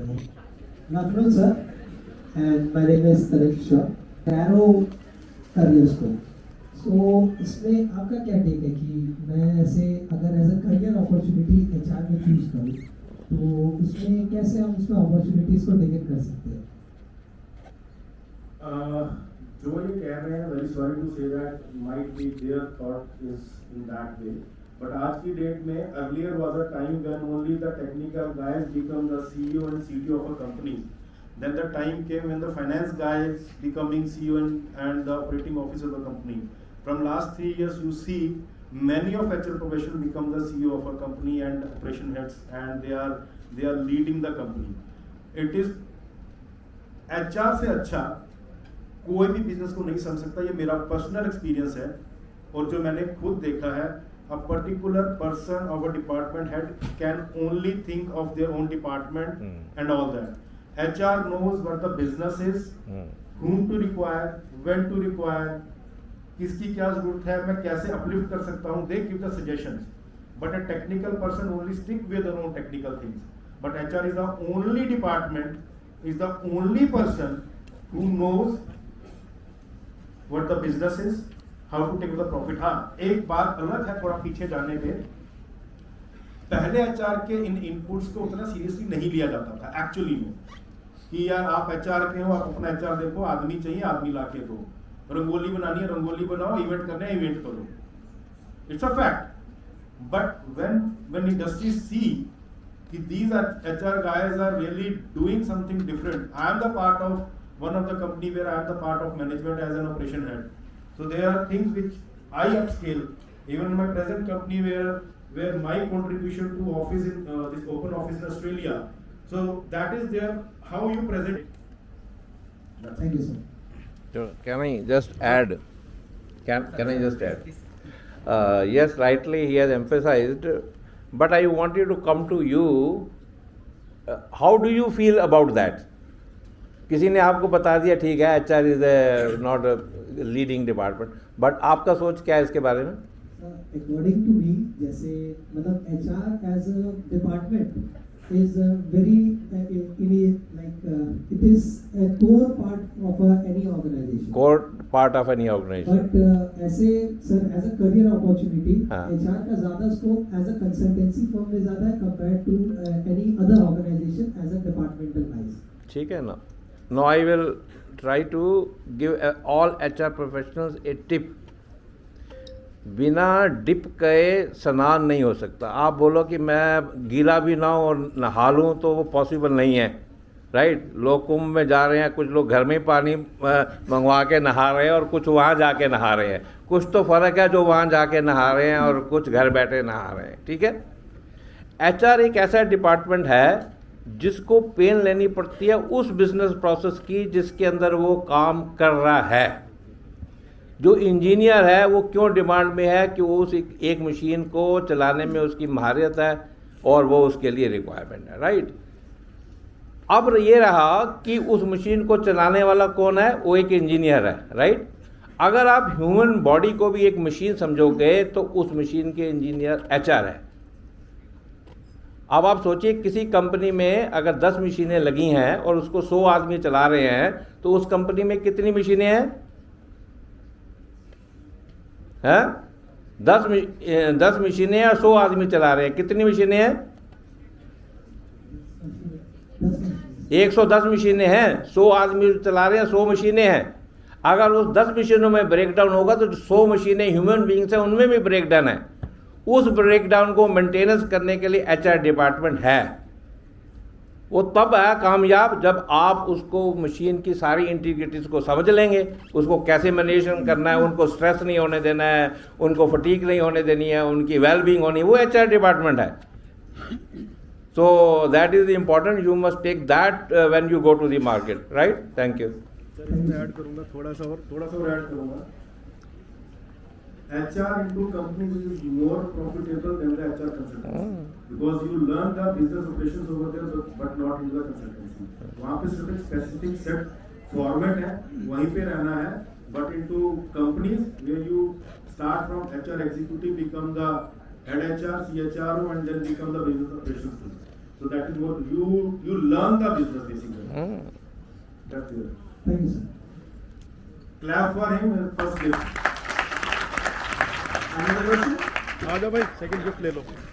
Good afternoon, sir. And my name is Tarik Shah. Arrow Career School. So इसमें आपका क्या take है कि मैं ऐसे अगर as a career opportunity HR में चूज करूँ तो उसमें कैसे हम उसमें अपॉर्चुनिटीज को टेक कर सकते हैं? जो ये कह रहे हैं, very sorry to say that might be their thought is in that way, but आज की डेट में earlier was a time when only the technical guys become the CEO and CTO of a company. Then the time came when the finance guys becoming CEO and the operating officer of the company. From last 3 years, you see many of HR professionals become the CEO of a company and operation heads, and they are leading the company. It is HR से अच्छा कोई भी business को नहीं समझ सकता. ये मेरा पर्सनल एक्सपीरियंस है और जो मैंने खुद देखा है. A particular person of a department head can only think of their own department and all that. HR knows what the business is, whom to require, when to require, किसकी क्या जरूरत है, मैं कैसे uplift कर सकता हूँ. They give the suggestions, but a technical person only stick with their own technical things. But HR is the only department, is the only person who knows what the business is, how to take the profit. हाँ, एक बात अलग है थोड़ा पीछे जाने पे. पहले HR के इन इनपुट्स को उतना सीरियसली नहीं लिया जाता था एक्चुअली में, कि यार आप HR के हो, आप अपना HR देखो, आदमी चाहिए आदमी लाके दो, रंगोली बनानी है रंगोली बनाओ, इवेंट करना है इवेंट करो. It's a fact. But when industry see कि these HR guys are really doing something different. I am the part of one of the company where I am the part of management as an operation head. So there are things which I upscale even in my present company where my contribution to office in this open office in Australia. So that is there how you present it. Thank you, sir. So can I just add? Can I just add? Yes, rightly he has emphasized, but I wanted to come to you. How do you feel about that? किसी ने आपको बता दिया ठीक है HR is not leading department, but आपका सोच क्या है इसके बारे में? According to me, जैसे मतलब HR as a department is very it is a core part of any organization. Core part of any organization. But ऐसे sir as a career opportunity, हाँ. HR का ज़्यादा scope as a consultancy firm में ज़्यादा है compared to any other organization as a departmental wise. ठीक है ना. Now I will try to give all HR professionals a tip. बिना डिप के स्नान नहीं हो सकता. आप बोलो कि मैं गीला भी ना और नहा लूँ तो वो पॉसिबल नहीं है, राइट. लोग कुंभ में जा रहे हैं, कुछ लोग घर में पानी मंगवा के नहा रहे हैं और कुछ वहाँ जाके नहा रहे हैं. कुछ तो फ़र्क है जो वहाँ जाके नहा रहे हैं और कुछ घर बैठे नहा रहे हैं. ठीक है. HR एक ऐसा डिपार्टमेंट है जिसको पेन लेनी पड़ती है उस बिजनेस प्रोसेस की जिसके अंदर वो काम कर रहा है. जो इंजीनियर है वो क्यों डिमांड में है कि वो उस एक मशीन को चलाने में उसकी महारत है और वो उसके लिए रिक्वायरमेंट है, राइट. अब ये रहा कि उस मशीन को चलाने वाला कौन है, वो एक इंजीनियर है, राइट. अगर आप ह्यूमन बॉडी को भी एक मशीन समझोगे तो उस मशीन के इंजीनियर HR है. अब आप सोचिए किसी कंपनी में अगर 10 मशीनें लगी हैं और उसको 100 आदमी चला रहे हैं तो उस कंपनी में कितनी मशीनें हैं? 10 मशीनें और 100 आदमी चला रहे हैं. कितनी मशीनें हैं? 110 मशीनें हैं. 100 आदमी चला रहे हैं, 100 मशीनें हैं. अगर उस 10 मशीनों में ब्रेकडाउन होगा तो 100 मशीनें ह्यूमन बींग्स हैं, उनमें भी ब्रेकडाउन है. उस ब्रेकडाउन को मेंटेनेंस करने के लिए HR डिपार्टमेंट है. वो तब है कामयाब जब आप उसको मशीन की सारी इंटीग्रिटीज़ को समझ लेंगे, उसको कैसे मैनेजमेंट करना है, उनको स्ट्रेस नहीं होने देना है, उनको फटीक नहीं होने देनी है, उनकी वेलबींग होनी, वो HR डिपार्टमेंट है. So that is important. You must take that when you go to the market, right. Thank you. Sir इसमें ऐड करूंगा थोड़ा सा और ऐड करूंगा. HR into companies is more profitable than the HR consultancy because you learn the business operations over there but not into the consultancy. वहाँ पे सिर्फ एक specific set format है, वहीं पे रहना है. But into companies where you start from HR executive, become the head HR, CHRO, and then become the business operations. So that is what you learn the business basically. That's it. Thank you sir. Clap for him. First gift. Another question? आ जाओ भाई second gift ले लो.